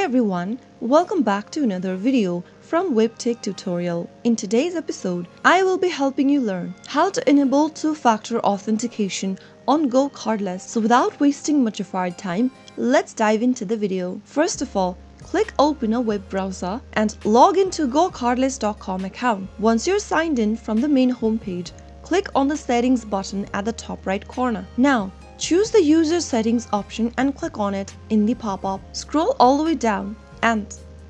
everyone, welcome back to another video from Webtech Tutorial. In today's episode, I will be helping you learn how to enable two-factor authentication on GoCardless. So without wasting much of our time, let's dive into the video. First of all, click open a web browser and log into GoCardless.com account. Once you're signed in from the main homepage, click on the settings button at the top right corner. Now, choose the user settings option and click on it in the pop-up. Scroll all the way down and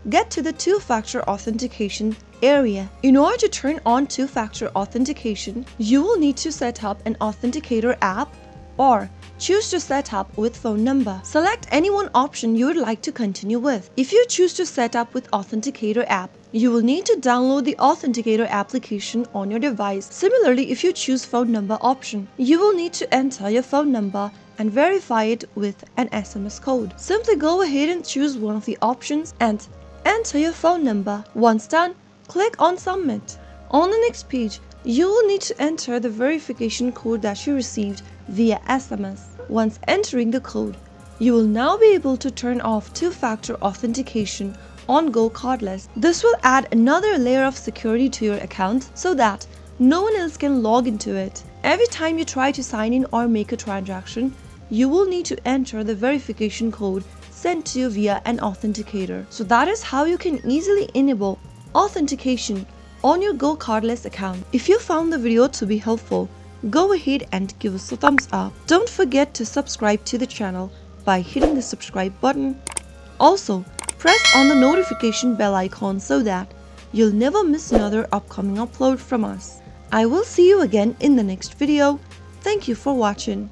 get to the two-factor authentication area. In order to turn on two-factor authentication, you will need to set up an authenticator app or choose to set up with phone number. Select any one option you would like to continue with. If you choose to set up with Authenticator app, you will need to download the Authenticator application on your device. Similarly, if you choose phone number option, you will need to enter your phone number and verify it with an SMS code. Simply go ahead and choose one of the options and enter your phone number. Once done, click on Submit. On the next page, you will need to enter the verification code that you received via SMS. Once entering the code, you will now be able to turn off two-factor authentication on GoCardless. This will add another layer of security to your account so that no one else can log into it. Every time you try to sign in or make a transaction, you will need to enter the verification code sent to you via an authenticator. So that is how you can easily enable authentication on your GoCardless account. If you found the video to be helpful, go ahead and give us a thumbs up. Don't forget to subscribe to the channel by hitting the subscribe button. Also, press on the notification bell icon so that you'll never miss another upcoming upload from us. I will see you again in the next video. Thank you for watching.